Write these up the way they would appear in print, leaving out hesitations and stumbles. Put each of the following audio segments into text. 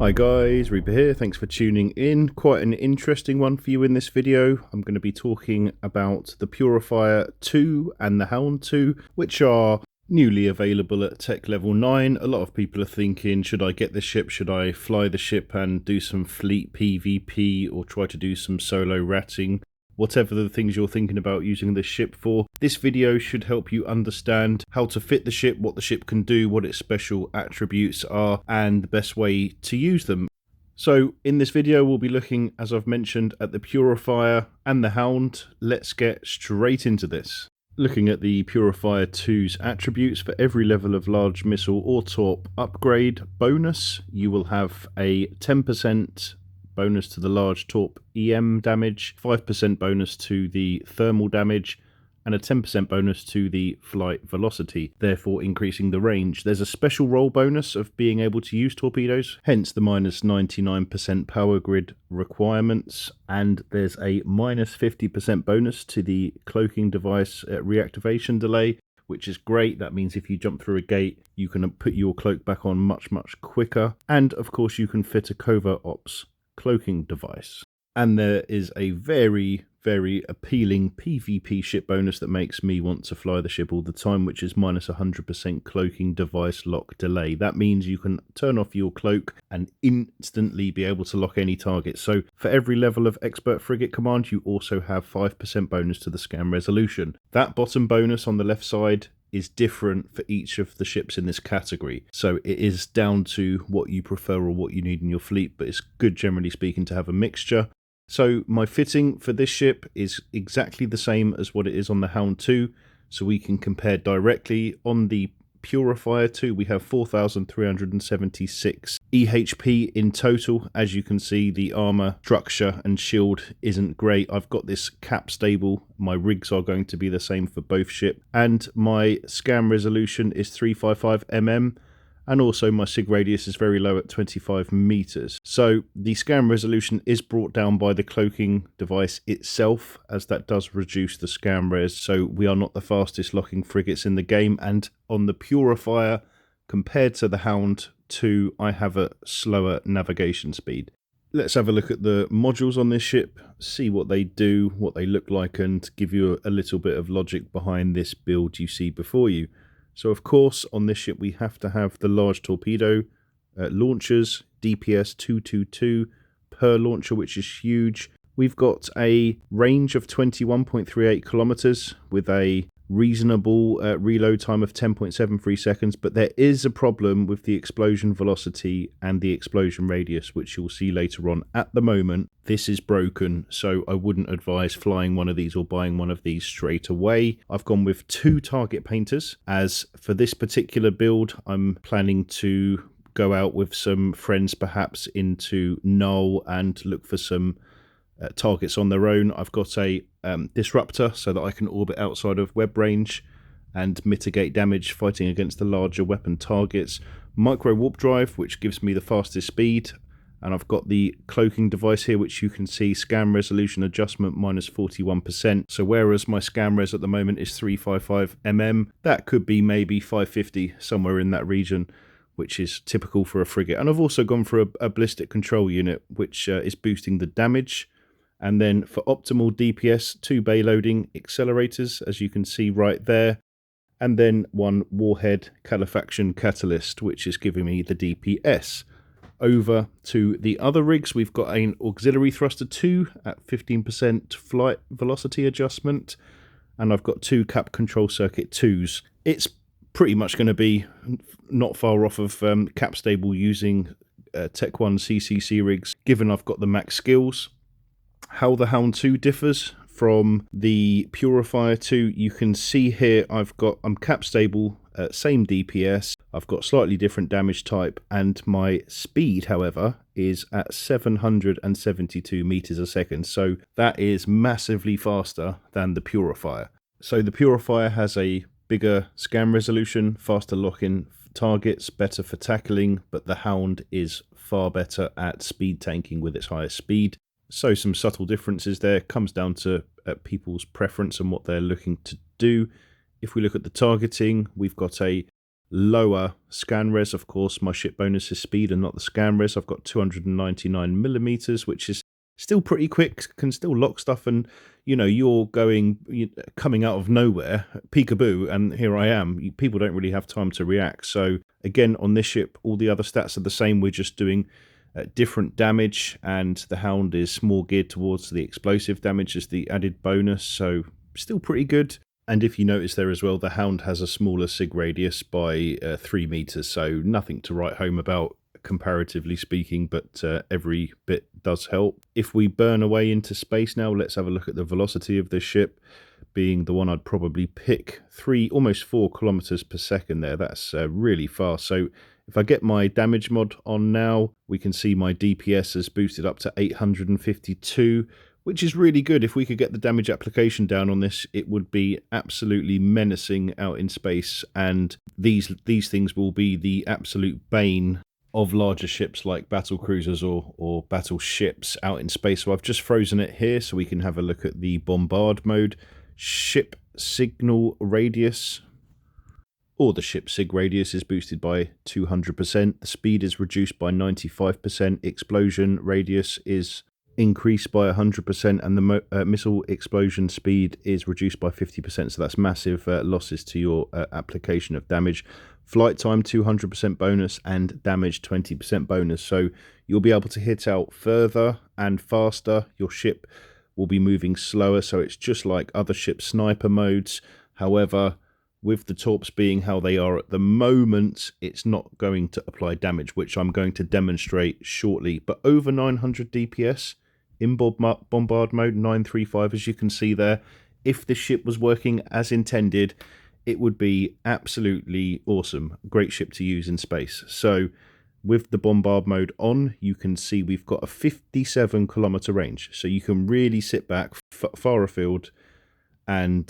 Hi guys, Reaper here, thanks for tuning in. Quite an interesting one for you in this video. I'm going to be talking about the Purifier 2 and the Hound 2, which are newly available at Tech Level 9. A lot of people are thinking, should I get the ship, should I fly the ship and do some fleet PvP or try to do some solo ratting? Whatever the things you're thinking about using this ship for, this video should help you understand how to fit the ship, what the ship can do, what its special attributes are, and the best way to use them. So in this video we'll be looking, as I've mentioned, at the Purifier and the Hound. Let's get straight into this. Looking at the Purifier 2's attributes, for every level of large missile or torp upgrade bonus, you will have a 10% bonus to the large torp EM damage, 5% bonus to the thermal damage, and a 10% bonus to the flight velocity, therefore increasing the range. There's a special roll bonus of being able to use torpedoes, hence the minus 99% power grid requirements, and there's a minus 50% bonus to the cloaking device reactivation delay, which is great. That means if you jump through a gate, you can put your cloak back on much quicker, and of course you can fit a covert ops cloaking device. And there is a very appealing PvP ship bonus that makes me want to fly the ship all the time, which is minus 100% cloaking device lock delay. That means you can turn off your cloak and instantly be able to lock any target. So for every level of expert frigate command, you also have 5% bonus to the scan resolution. That bottom bonus on the left side is different for each of the ships in this category, so it is down to what you prefer or what you need in your fleet, but it's good generally speaking to have a mixture. So my fitting for this ship is exactly the same as what it is on the Hound 2, so we can compare directly. On the Purifier 2 we have 4,376 EHP in total. As you can see, the armor structure and shield isn't great. I've got this cap stable, my rigs are going to be the same for both ships, and my scan resolution is 355 mm, and also my sig radius is very low at 25 meters. So the scan resolution is brought down by the cloaking device itself, as that does reduce the scan res, so we are not the fastest locking frigates in the game. And on the Purifier, compared to the Hound 2, I have a slower navigation speed. Let's have a look at the modules on this ship, see what they do, what they look like, and give you a little bit of logic behind this build you see before you. So of course on this ship we have to have the large torpedo launchers, DPS 222 per launcher, which is huge. We've got a range of 21.38 kilometers with a reasonable reload time of 10.73 seconds, but there is a problem with the explosion velocity and the explosion radius, which you'll see later on. At the moment this is broken, so I wouldn't advise flying one of these or buying one of these straight away. I've gone with 2 target painters, as for this particular build I'm planning to go out with some friends perhaps into Null and look for some targets on their own. I've got a disruptor so that I can orbit outside of web range and mitigate damage fighting against the larger weapon targets. Micro warp drive, which gives me the fastest speed, and I've got the cloaking device here, which you can see scan resolution adjustment minus 41%. So whereas my scan res at the moment is 355 mm, that could be maybe 550, somewhere in that region, which is typical for a frigate. And I've also gone for a ballistic control unit, which is boosting the damage. And then for optimal DPS, 2 bayloading accelerators, as you can see right there. And then 1 warhead calefaction catalyst, which is giving me the DPS. Over to the other rigs, we've got an auxiliary thruster 2 at 15% flight velocity adjustment. And I've got 2 cap control circuit 2s. It's pretty much going to be not far off of cap stable using Tech 1 CCC rigs, given I've got the max skills. How the Hound 2 differs from the Purifier 2, you can see here I'm cap stable, same DPS, I've got slightly different damage type, and my speed, however, is at 772 meters a second, so that is massively faster than the Purifier. So the Purifier has a bigger scan resolution, faster lock-in targets, better for tackling, but the Hound is far better at speed tanking with its higher speed. So some subtle differences there, comes down to people's preference and what they're looking to do. If we look at the targeting, we've got a lower scan res. Of course, my ship bonus is speed and not the scan res. I've got 299mm, which is still pretty quick, can still lock stuff, and you're coming out of nowhere, peekaboo, and here I am. People don't really have time to react. So again, on this ship, all the other stats are the same. We're just doing different damage, and the Hound is more geared towards the explosive damage as the added bonus, so still pretty good. And if you notice there as well, the Hound has a smaller sig radius by 3 meters, so nothing to write home about comparatively speaking, but every bit does help. If we burn away into space now, let's have a look at the velocity of this ship, being the one I'd probably pick. Almost 4 kilometers per second there. That's really fast. So if I get my damage mod on now, we can see my DPS has boosted up to 852, which is really good. If we could get the damage application down on this, it would be absolutely menacing out in space, and these things will be the absolute bane of larger ships like battle cruisers or battleships out in space. So I've just frozen it here so we can have a look at the bombard mode. Ship signal radius, or the ship sig radius, is boosted by 200%. The speed is reduced by 95%. Explosion radius is increased by 100%, and the missile explosion speed is reduced by 50%. So that's massive losses to your application of damage. Flight time 200% bonus, and damage 20% bonus. So you'll be able to hit out further and faster. Your ship will be moving slower, so it's just like other ship sniper modes. However, with the Torps being how they are at the moment, it's not going to apply damage, which I'm going to demonstrate shortly. But over 900 DPS in bombard mode, 935, as you can see there. If the ship was working as intended, it would be absolutely awesome. Great ship to use in space. So with the bombard mode on, you can see we've got a 57 kilometer range. So you can really sit back far afield and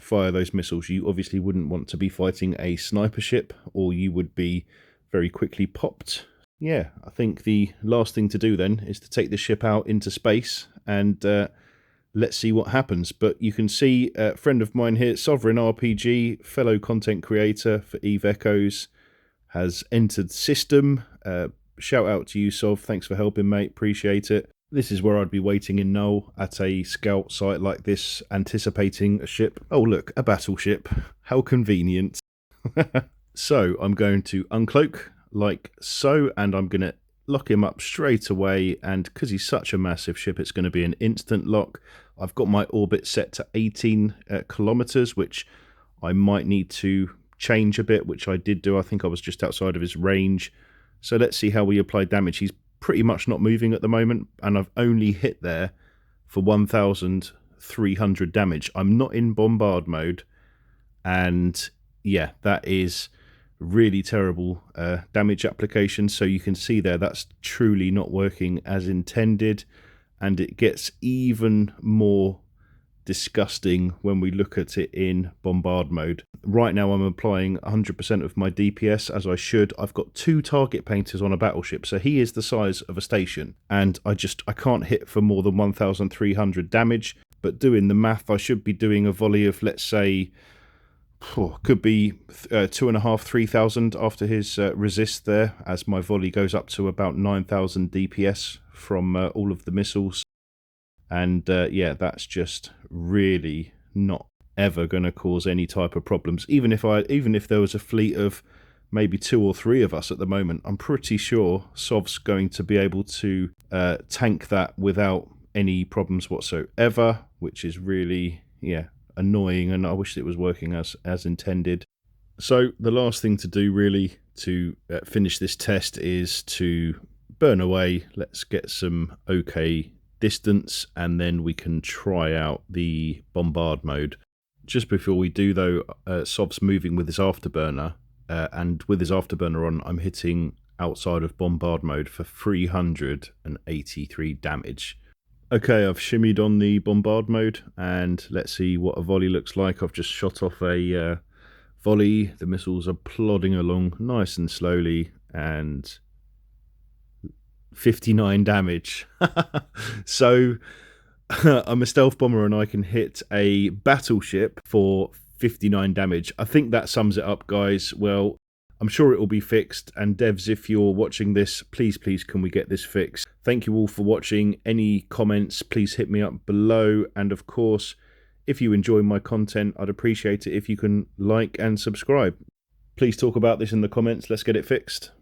fire those missiles. You obviously wouldn't want to be fighting a sniper ship, or you would be very quickly popped. Yeah, I think the last thing to do then is to take the ship out into space and let's see what happens. But you can see a friend of mine here, Sovereign RPG, fellow content creator for Eve Echoes, has entered system. Shout out to you, Sov. Thanks for helping, mate. Appreciate it. This is where I'd be waiting in Null at a scout site like this, anticipating a ship. Oh, look, a battleship. How convenient. So I'm going to uncloak like so, and I'm going to lock him up straight away, and because he's such a massive ship, it's going to be an instant lock. I've got my orbit set to 18 kilometers, which I might need to change a bit, which I did do. I think I was just outside of his range. So let's see how we apply damage. He's pretty much not moving at the moment, and I've only hit there for 1,300 damage. I'm not in bombard mode, and yeah, that is really terrible damage application. So you can see there, that's truly not working as intended, and it gets even more disgusting when we look at it in bombard mode. Right now I'm applying 100% of my DPS, as I should. I've got 2 target painters on a battleship, so he is the size of a station, and I can't hit for more than 1,300 damage. But doing the math, I should be doing a volley of, let's say, could be 2,500, 3,000 after his resist there, as my volley goes up to about 9,000 DPS from all of the missiles. And yeah, that's just really not ever going to cause any type of problems. Even if there was a fleet of maybe 2 or 3 of us at the moment, I'm pretty sure Sov's going to be able to tank that without any problems whatsoever, which is really, yeah, annoying, and I wish it was working as intended. So the last thing to do really to finish this test is to burn away. Let's get some okay distance, and then we can try out the bombard mode. Just before we do though, Sov's moving with his afterburner, and with his afterburner on, I'm hitting outside of bombard mode for 383 damage. Okay, I've shimmied on the bombard mode, and let's see what a volley looks like. I've just shot off a volley. The missiles are plodding along nice and slowly, and 59 damage. So I'm a stealth bomber and I can hit a battleship for 59 damage. I think that sums it up, guys. Well, I'm sure it will be fixed, and devs, if you're watching this, please can we get this fixed. Thank you all for watching. Any comments, please hit me up below, and of course, if you enjoy my content, I'd appreciate it if you can like and subscribe. Please talk about this in the comments. Let's get it fixed.